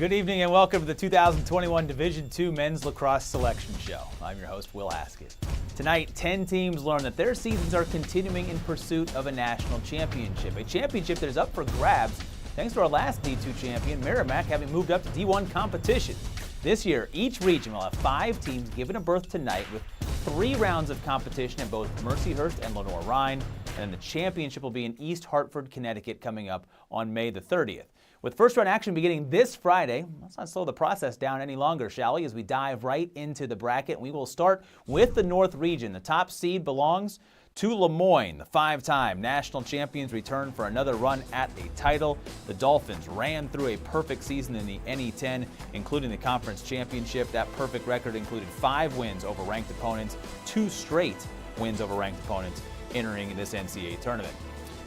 Good evening and welcome to the 2021 Division II Men's Lacrosse Selection Show. I'm your host, Will Haskett. Tonight, 10 teams learn that their seasons are continuing in pursuit of a national championship. A championship that is up for grabs thanks to our last D2 champion, Merrimack, having moved up to D1 competition. This year, each region will have 5 teams given a berth tonight with 3 rounds of competition in both Mercyhurst and Lenoir-Rhyne, and then the championship will be in East Hartford, Connecticut, coming up on May the 30th. With first round action beginning this Friday, let's not slow the process down any longer, shall we, as we dive right into the bracket. We will start with the North region. The top seed belongs to Lemoyne. The 5-time national champions return for another run at a title. The Dolphins ran through a perfect season in the NE10, including the conference championship. That perfect record included 5 wins over ranked opponents, 2 straight wins over ranked opponents entering this NCAA tournament.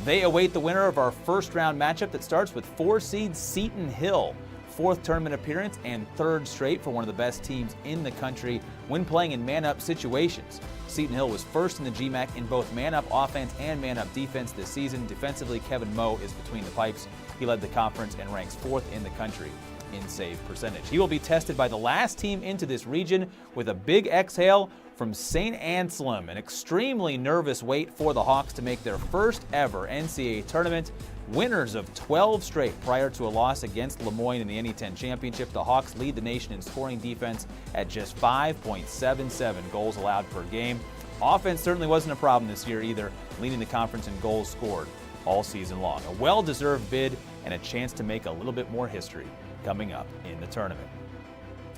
They await the winner of our first round matchup that starts with 4-seed Seton Hill. 4th tournament appearance and 3rd straight for one of the best teams in the country when playing in man-up situations. Seton Hill was first in the GMAC in both man-up offense and man-up defense this season. Defensively, Kevin Moe is between the pipes. He led the conference and ranks 4th in the country in save percentage. He will be tested by the last team into this region with a big exhale from St. Anselm, an extremely nervous wait for the Hawks to make their first ever NCAA tournament. Winners of 12 straight prior to a loss against Lemoyne in the NE10 championship, the Hawks lead the nation in scoring defense at just 5.77 goals allowed per game. Offense certainly wasn't a problem this year either, leading the conference in goals scored all season long. A well-deserved bid and a chance to make a little bit more history coming up in the tournament.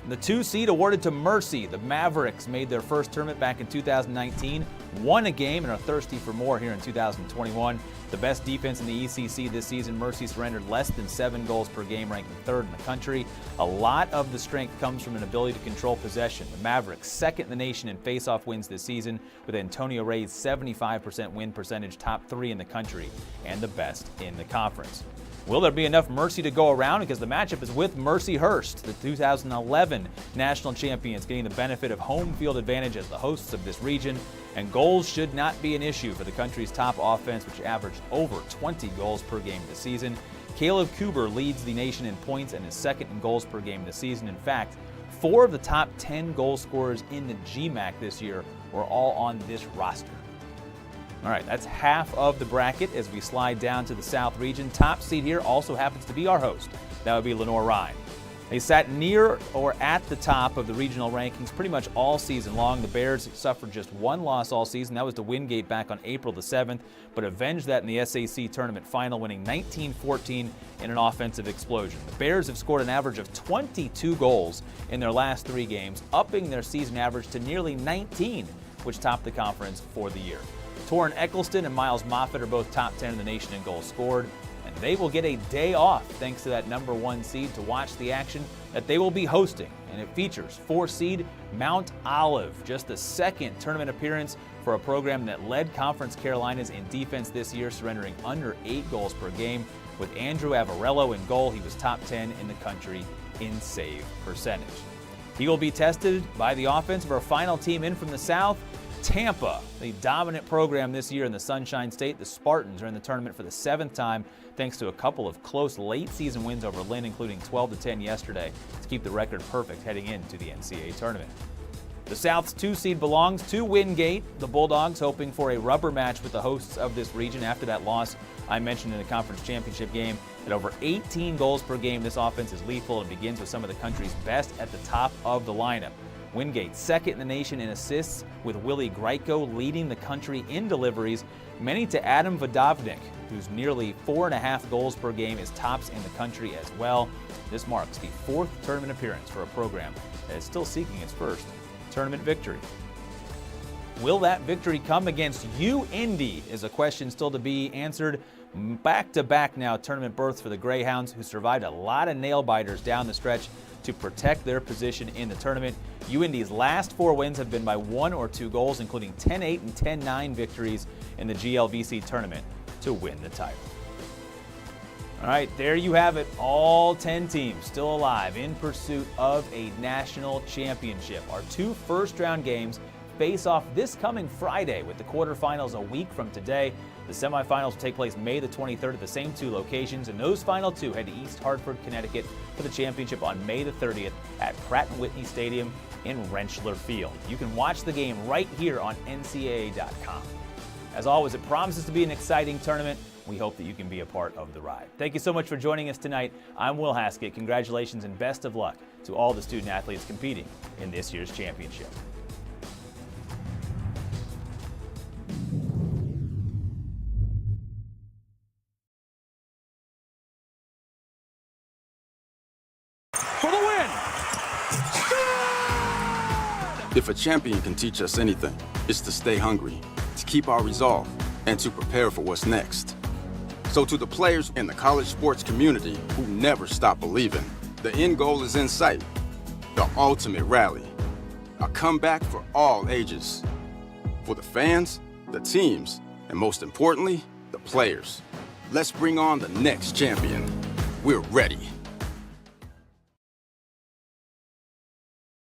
The 2 seed awarded to Mercy. The Mavericks made their first tournament back in 2019, won a game, and are thirsty for more here in 2021. The best defense in the ECC this season, Mercy surrendered less than 7 goals per game, ranking 3rd in the country. A lot of the strength comes from an ability to control possession. The Mavericks, 2nd in the nation in face-off wins this season, with Antonio Ray's 75% win percentage, top 3 in the country, and the best in the conference. Will there be enough Mercy to go around? Because the matchup is with Mercyhurst, the 2011 national champions, getting the benefit of home field advantage as the hosts of this region. And goals should not be an issue for the country's top offense, which averaged over 20 goals per game this season. Caleb Kuber leads the nation in points and is 2nd in goals per game this season. In fact, 4 of the top 10 goal scorers in the GMAC this year were all on this roster. All right, that's half of the bracket as we slide down to the South region. Top seed here also happens to be our host. That would be Lenoir-Rhyne. They sat near or at the top of the regional rankings pretty much all season long. The Bears suffered just 1 loss all season. That was to Wingate back on April the 7th, but avenged that in the SAC tournament final, winning 19-14 in an offensive explosion. The Bears have scored an average of 22 goals in their last 3 games, upping their season average to nearly 19, which topped the conference for the year. Torrin Eccleston and Miles Moffitt are both top 10 in the nation in goals scored, and they will get a day off thanks to that number 1 seed to watch the action that they will be hosting. And it features 4-seed Mount Olive, just the 2nd tournament appearance for a program that led Conference Carolinas in defense this year, surrendering under 8 goals per game. With Andrew Avarello in goal, he was top 10 in the country in save percentage. He will be tested by the offense of our final team in from the South, Tampa, the dominant program this year in the Sunshine State. The Spartans are in the tournament for the 7th time, thanks to a couple of close late-season wins over Lynn, including 12-10 yesterday, to keep the record perfect heading into the NCAA tournament. The South's 2 seed belongs to Wingate. The Bulldogs hoping for a rubber match with the hosts of this region after that loss I mentioned in the conference championship game. At over 18 goals per game, this offense is lethal and begins with some of the country's best at the top of the lineup. Wingate, 2nd in the nation in assists, with Willie Greiko leading the country in deliveries, many to Adam Vodovnik, whose nearly 4.5 goals per game is tops in the country as well. This marks the 4th tournament appearance for a program that is still seeking its first tournament victory. Will that victory come against UIndy is a question still to be answered. Back-to-back now tournament berths for the Greyhounds, who survived a lot of nail-biters down the stretch to protect their position in the tournament. UIndy's last 4 wins have been by 1 or 2 goals, including 10-8 and 10-9 victories in the GLVC tournament to win the title. All right, there you have it. All 10 teams still alive in pursuit of a national championship. Our 2 first-round games face off this coming Friday with the quarterfinals a week from today. The semifinals will take place May the 23rd at the same two locations, and those final two head to East Hartford, Connecticut for the championship on May the 30th at Pratt & Whitney Stadium in Rentschler Field. You can watch the game right here on NCAA.com. As always, it promises to be an exciting tournament. We hope that you can be a part of the ride. Thank you so much for joining us tonight. I'm Will Haskett. Congratulations and best of luck to all the student athletes competing in this year's championship. For the win! If a champion can teach us anything, it's to stay hungry, to keep our resolve, and to prepare for what's next. So to the players in the college sports community who never stop believing, the end goal is in sight. The ultimate rally. A comeback for all ages. For the fans, the teams, and most importantly, the players. Let's bring on the next champion. We're ready.